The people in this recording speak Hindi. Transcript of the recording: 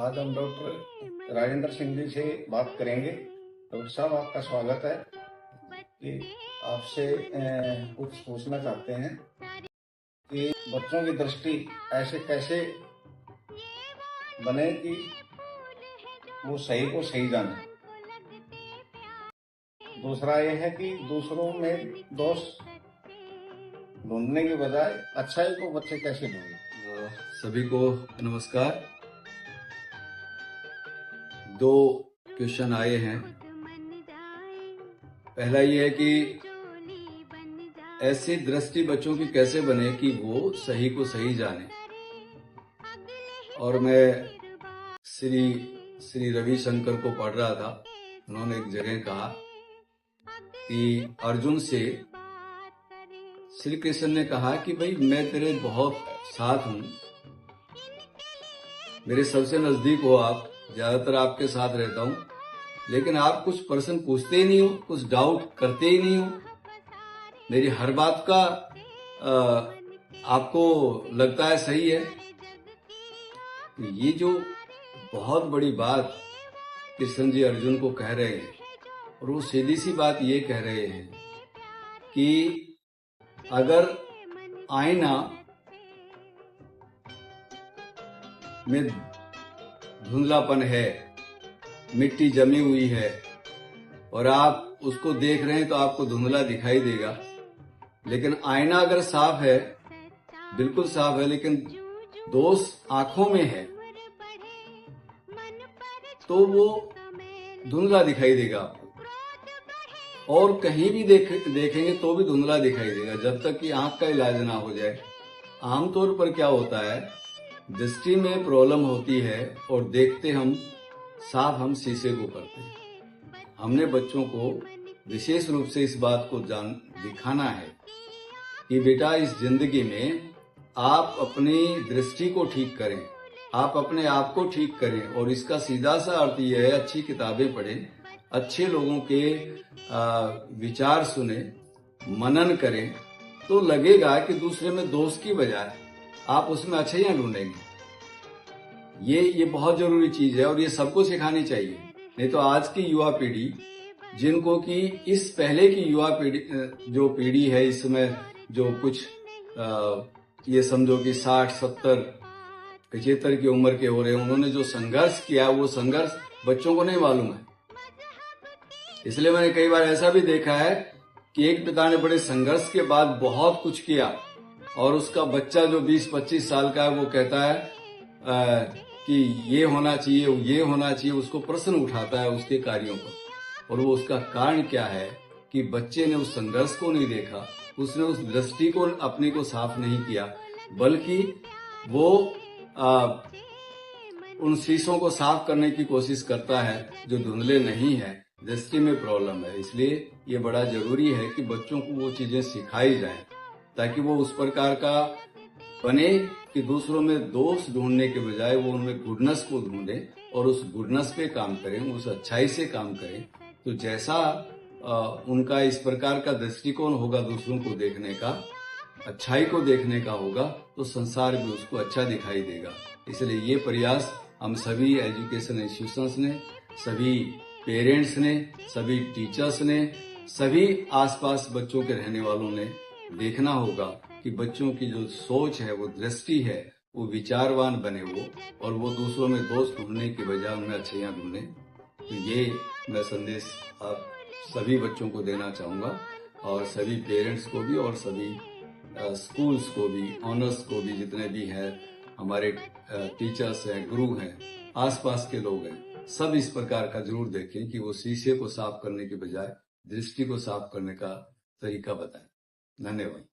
आज हम डॉक्टर राजेंद्र सिंह जी से बात करेंगे। डॉक्टर साहब, आपका स्वागत है। कि आपसे कुछ पूछना चाहते हैं कि बच्चों की दृष्टि ऐसे कैसे बने कि वो सही को सही जाने। दूसरा ये है कि दूसरों में दोष ढूंढने की बजाय अच्छाई को बच्चे कैसे ढूंढें। सभी को नमस्कार। दो क्वेश्चन आए हैं। पहला ये है कि ऐसी दृष्टि बच्चों की कैसे बने कि वो सही को सही जाने। और मैं श्री रविशंकर को पढ़ रहा था। उन्होंने एक जगह कहा कि अर्जुन से श्री कृष्ण ने कहा कि भाई मैं तेरे बहुत साथ हूं, मेरे सबसे नजदीक हो आप, ज्यादातर आपके साथ रहता हूं, लेकिन आप कुछ प्रश्न पूछते ही नहीं हो, कुछ डाउट करते ही नहीं हो। मेरी हर बात का आपको लगता है सही है। तो ये जो बहुत बड़ी बात कृष्ण जी अर्जुन को कह रहे हैं, और वो सीधी सी बात ये कह रहे हैं कि अगर आईना में धुंधलापन है, मिट्टी जमी हुई है और आप उसको देख रहे हैं तो आपको धुंधला दिखाई देगा। लेकिन आईना अगर साफ है, बिल्कुल साफ है, लेकिन दोष आंखों में है तो वो धुंधला दिखाई देगा आपको। और कहीं भी देखेंगे तो भी धुंधला दिखाई देगा जब तक कि आंख का इलाज ना हो जाए। आमतौर पर क्या होता है, दृष्टि में प्रॉब्लम होती है और देखते हम साफ हम शीशे को करते हैं। हमने बच्चों को विशेष रूप से इस बात को दिखाना है कि बेटा इस जिंदगी में आप अपनी दृष्टि को ठीक करें, आप अपने आप को ठीक करें। और इसका सीधा सा अर्थ यह है, अच्छी किताबें पढ़ें, अच्छे लोगों के विचार सुने, मनन करें, तो लगेगा कि दूसरे में दोष की बजाय आप उसमें अच्छाइयां ढूंढेंगे। ये बहुत जरूरी चीज है और ये सबको सिखानी चाहिए। नहीं तो आज की युवा पीढ़ी, जिनको कि इस पहले की युवा पीढ़ी जो पीढ़ी है, इसमें जो कुछ ये समझो कि 60, 70, 75 की उम्र के हो रहे हैं, उन्होंने जो संघर्ष किया वो संघर्ष बच्चों को नहीं मालूम है। इसलिए मैंने कई बार ऐसा भी देखा है कि एक पिता ने बड़े संघर्ष के बाद बहुत कुछ किया और उसका बच्चा जो 20-25 साल का है वो कहता है कि ये होना चाहिए, ये होना चाहिए। उसको प्रश्न उठाता है उसके कार्यों पर, और वो उसका कारण क्या है कि बच्चे ने उस संघर्ष को नहीं देखा, उसने उस दृष्टि को अपनी को साफ नहीं किया, बल्कि वो उन शीशों को साफ करने की कोशिश करता है जो धुंधले नहीं है, दृष्टि में प्रॉब्लम है। इसलिए ये बड़ा जरूरी है कि बच्चों को वो चीजें सिखाई जाएं ताकि वो उस प्रकार का बने कि दूसरों में दोष ढूंढने के बजाय वो उनमें गुडनेस को ढूंढे और उस गुडनेस पे काम करें, उस अच्छाई से काम करें। तो जैसा उनका इस प्रकार का दृष्टिकोण होगा दूसरों को देखने का, अच्छाई को देखने का होगा, तो संसार भी उसको अच्छा दिखाई देगा। इसलिए ये प्रयास हम सभी एजुकेशन इंस्टीट्यूशंस ने, सभी पेरेंट्स ने, सभी टीचर्स ने, सभी आसपास बच्चों के रहने वालों ने देखना होगा कि बच्चों की जो सोच है, वो दृष्टि है, वो विचारवान बने वो, और वो दूसरों में दोष ढूंढने की बजाय उनमें अच्छाइयां ढूंढे। तो ये मैं संदेश आप सभी बच्चों को देना चाहूंगा, और सभी पेरेंट्स को भी, और सभी स्कूल्स को भी, ऑनर्स को भी, जितने भी हैं हमारे टीचर्स हैं, गुरु हैं, आसपास के लोग हैं, सब इस प्रकार का जरूर देखें कि वो शीशे को साफ करने के बजाय दृष्टि को साफ करने का तरीका बताएं। धन्यवाद।